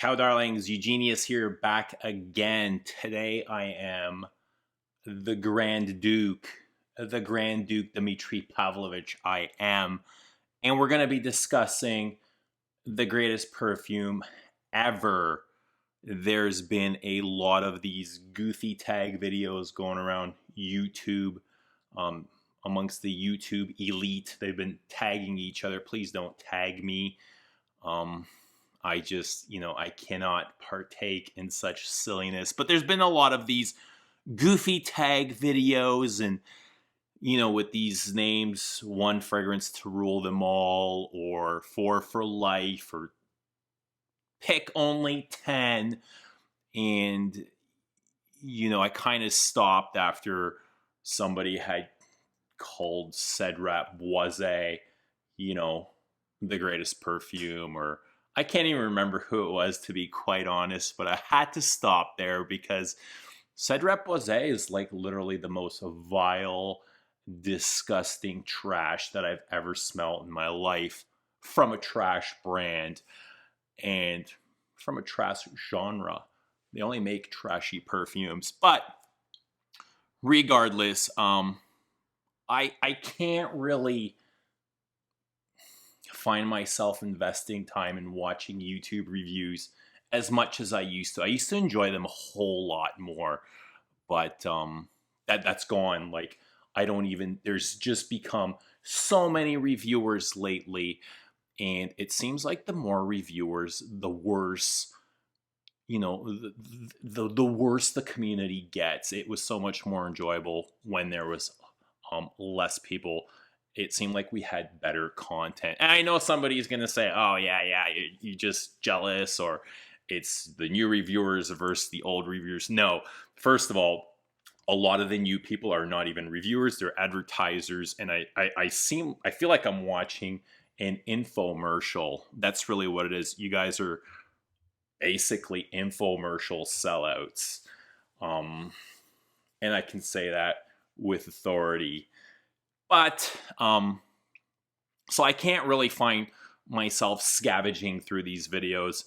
Ciao, darlings. Eugenius here, back again. Today I am the Grand Duke Dmitry Pavlovich. I am. And we're going to be discussing the greatest perfume ever. There's been a lot of these goofy tag videos going around YouTube, amongst the YouTube elite. They've been tagging each other. Please don't tag me. I just, I cannot partake in such silliness. But there's been a lot of these goofy tag videos and, with these names, one fragrance to rule them all, or four for life, or pick only 10. And, I kind of stopped after somebody had called Cedrat Boise, the greatest perfume, or I can't even remember who it was, to be quite honest, but I had to stop there because Cedrat Boise is like literally the most vile, disgusting trash that I've ever smelled in my life from a trash brand and from a trash genre. They only make trashy perfumes. But regardless, I can't really find myself investing time in watching YouTube reviews as much as I used to. I used to enjoy them a whole lot more, but that's gone. Like, I don't even, there's just become so many reviewers lately, and it seems like the more reviewers, the worse, the worse the community gets. It was so much more enjoyable when there was less people. It seemed like we had better content. And I know somebody's going to say, oh, yeah, you're just jealous, or it's the new reviewers versus the old reviewers. No, first of all, a lot of the new people are not even reviewers. They're advertisers. And I feel like I'm watching an infomercial. That's really what it is. You guys are basically infomercial sellouts. And I can say that with authority. But, so I can't really find myself scavenging through these videos.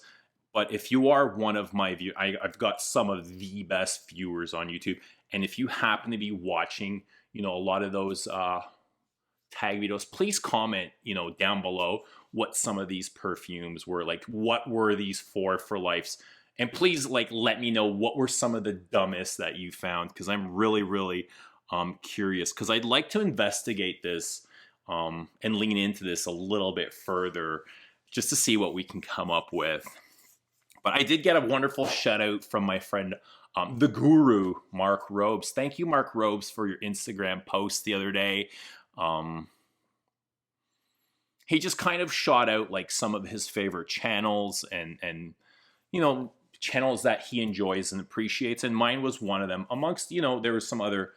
But if you are one of my viewers, I've got some of the best viewers on YouTube. And if you happen to be watching, a lot of those tag videos, please comment, down below what some of these perfumes were. Like, what were these four for lives? And please, let me know what were some of the dumbest that you found, because I'm really, really curious, because I'd like to investigate this and lean into this a little bit further just to see what we can come up with. But I did get a wonderful shout out from my friend, the guru, Mark Robes. Thank you, Mark Robes, for your Instagram post the other day. He just kind of shot out like some of his favorite channels and channels that he enjoys and appreciates, and mine was one of them. Amongst, there was some other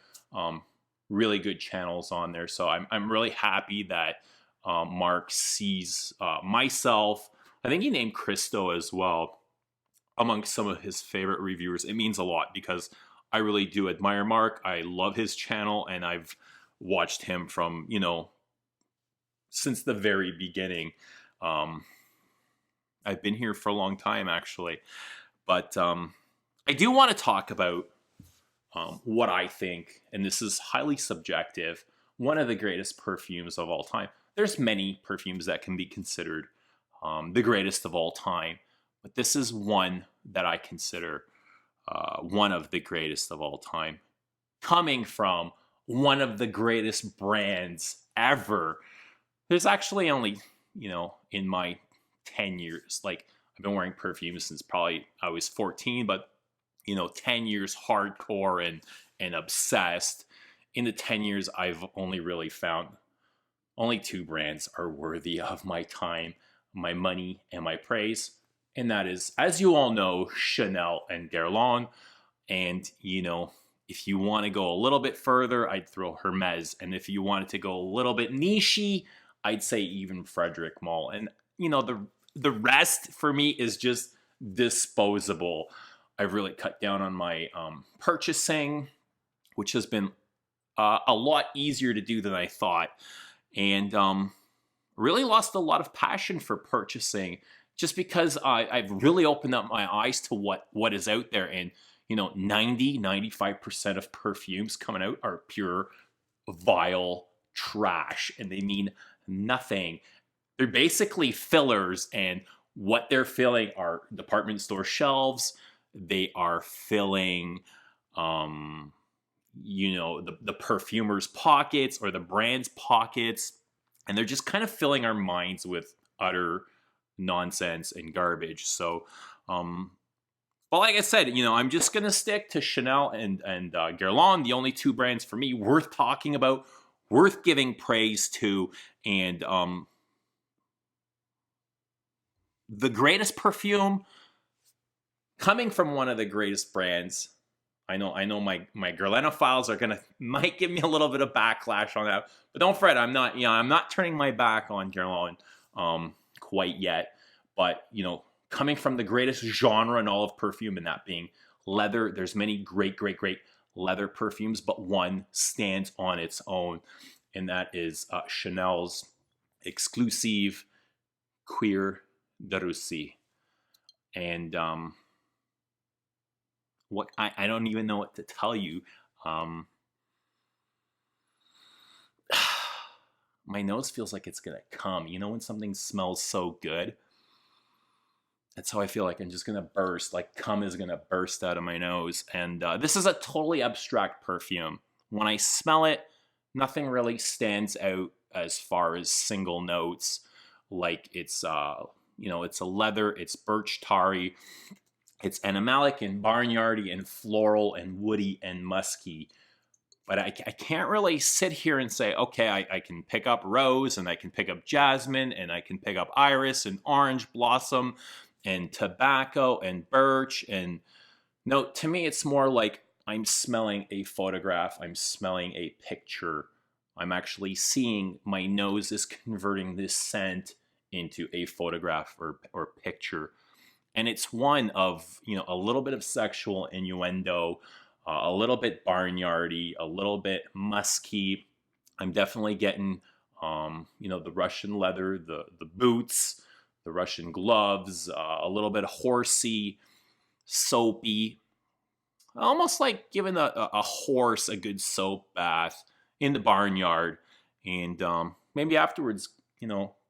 really good channels on there. So I'm really happy that Mark sees myself. I think he named Christo as well amongst some of his favorite reviewers. It means a lot because I really do admire Mark. I love his channel, and I've watched him from, since the very beginning. I've been here for a long time, actually. But I do want to talk about what I think, and this is highly subjective, one of the greatest perfumes of all time. There's many perfumes that can be considered the greatest of all time, but this is one that I consider one of the greatest of all time, coming from one of the greatest brands ever. There's actually only, in my 10 years, I've been wearing perfume since probably I was 14, but 10 years hardcore and obsessed. In the 10 years, I've only really found only two brands are worthy of my time, my money, and my praise. And that is, as you all know, Chanel and Guerlain. And, if you want to go a little bit further, I'd throw Hermes. And if you wanted to go a little bit nichey, I'd say even Frederic Malle. And, the rest for me is just disposable. I've really cut down on my purchasing, which has been a lot easier to do than I thought. And really lost a lot of passion for purchasing just because I've really opened up my eyes to what is out there. And, 95% of perfumes coming out are pure, vile trash, and they mean nothing. They're basically fillers, and what they're filling are department store shelves. They are filling, the perfumer's pockets or the brand's pockets, and they're just kind of filling our minds with utter nonsense and garbage. So, but like I said, I'm just gonna stick to Chanel and Guerlain, the only two brands for me worth talking about, worth giving praise to, and the greatest perfume coming from one of the greatest brands. I know my Guerlainophiles might give me a little bit of backlash on that, but don't fret. I'm not turning my back on Guerlain quite yet. But coming from the greatest genre in all of perfume, and that being leather, there's many great leather perfumes, but one stands on its own, and that is Chanel's exclusive Cuir de Russie. And what I don't even know what to tell you. My nose feels like it's gonna come. When something smells so good, that's how I feel like I'm just gonna burst. Like cum is gonna burst out of my nose. And this is a totally abstract perfume. When I smell it, nothing really stands out as far as single notes. Like it's it's a leather, it's birch tarry, it's animalic and barnyardy and floral and woody and musky. But I can't really sit here and say, okay, I can pick up rose, and I can pick up jasmine, and I can pick up iris and orange blossom and tobacco and birch. And no, to me, it's more like I'm smelling a photograph. I'm smelling a picture. I'm actually seeing my nose is converting this scent into a photograph or picture. And it's one of, a little bit of sexual innuendo, a little bit barnyardy, a little bit musky. I'm definitely getting, the Russian leather, the boots, the Russian gloves, a little bit horsey, soapy, almost like giving a horse a good soap bath in the barnyard. And maybe afterwards,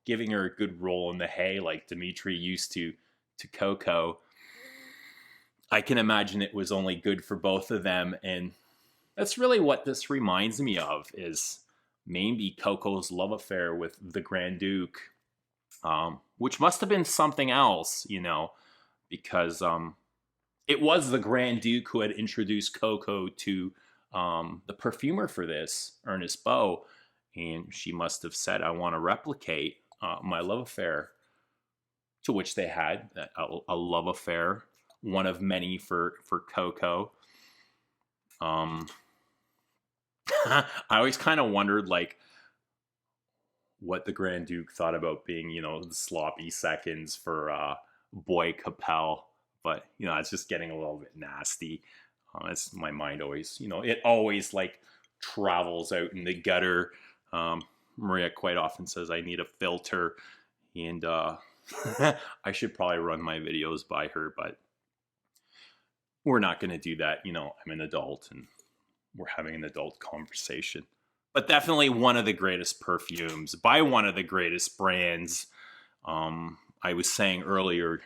giving her a good roll in the hay like Dimitri used to Coco. I can imagine it was only good for both of them. And that's really what this reminds me of, is maybe Coco's love affair with the Grand Duke, which must have been something else, because it was the Grand Duke who had introduced Coco to the perfumer for this, Ernest Beau, and she must have said, I want to replicate my love affair, to which they had a love affair, one of many for Coco. I always kind of wondered, like, what the Grand Duke thought about being, the sloppy seconds for Boy Capel. But, it's just getting a little bit nasty. It's my mind always, it always like travels out in the gutter. Maria quite often says I need a filter, and I should probably run my videos by her, but we're not going to do that. I'm an adult and we're having an adult conversation. But definitely one of the greatest perfumes by one of the greatest brands. I was saying earlier,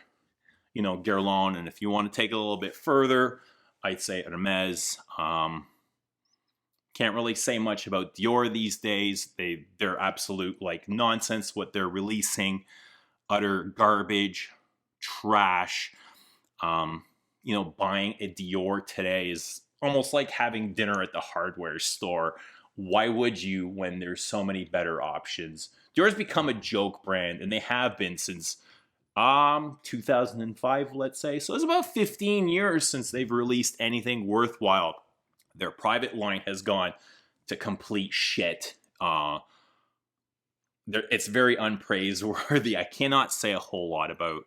Guerlain, and if you want to take it a little bit further, I'd say Hermes. Can't really say much about Dior these days. They're absolute like nonsense what they're releasing, utter garbage, trash. Buying a Dior today is almost like having dinner at the hardware store. Why would you, when there's so many better options? Dior's become a joke brand, and they have been since 2005, let's say. So it's about 15 years since they've released anything worthwhile. Their private line has gone to complete shit. It's very unpraiseworthy. I cannot say a whole lot about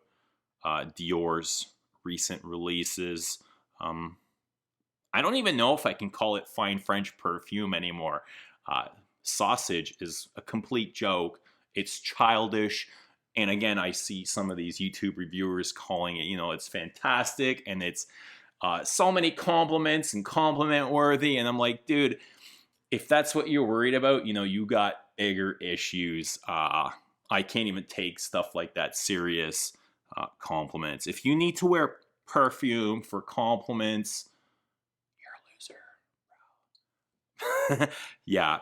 Dior's recent releases. I don't even know if I can call it fine French perfume anymore. Sausage is a complete joke. It's childish. And again, I see some of these YouTube reviewers calling it, it's fantastic and it's so many compliments and compliment worthy. And I'm like, dude, if that's what you're worried about, you got bigger issues. I can't even take stuff like that serious. Compliments. If you need to wear perfume for compliments, you're a loser. Yeah.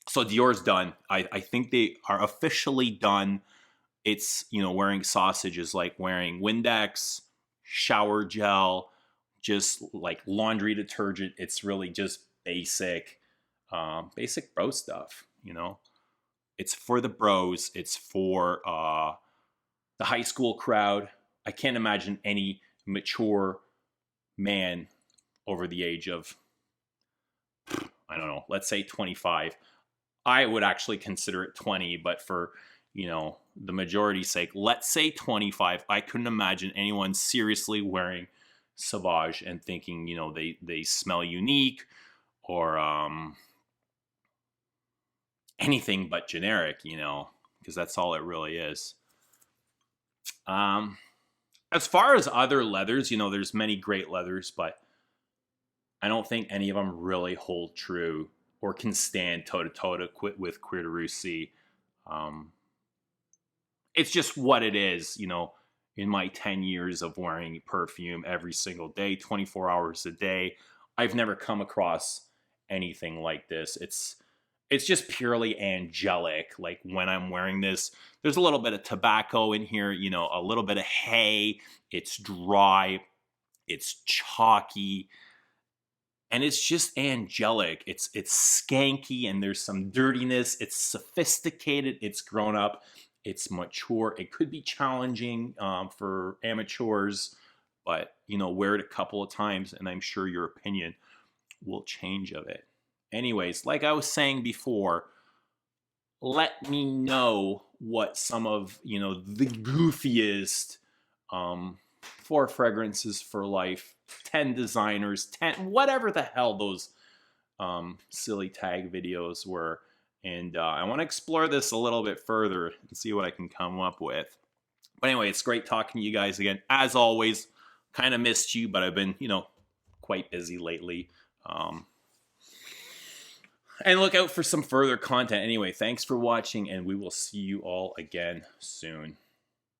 So Dior's done. I think they are officially done. It's, wearing sausage is like wearing Windex, shower gel, just like laundry detergent. It's really just basic bro stuff. It's for the bros. It's for the high school crowd. I can't imagine any mature man over the age of, I don't know, let's say 25. I would actually consider it 20, but for, the majority's sake, let's say 25. I couldn't imagine anyone seriously wearing Sauvage and thinking, they smell unique or anything but generic, because that's all it really is. As far as other leathers, there's many great leathers, but I don't think any of them really hold true or can stand toe to toe with Cuir de Russie. It's just what it is, in my 10 years of wearing perfume every single day, 24 hours a day. I've never come across anything like this. It's just purely angelic. Like when I'm wearing this, there's a little bit of tobacco in here, a little bit of hay. It's dry, it's chalky, and it's just angelic. It's skanky, and there's some dirtiness. It's sophisticated. It's grown up. It's mature. It could be challenging for amateurs, but wear it a couple of times, and I'm sure your opinion will change of it. Anyways, like I was saying before, let me know what some of the goofiest 4 fragrances for life, 10 designers, 10 whatever the hell those silly tag videos were. And I want to explore this a little bit further and see what I can come up with. But anyway, it's great talking to you guys again. As always, kind of missed you, but I've been, quite busy lately. And look out for some further content. Anyway, thanks for watching, and we will see you all again soon.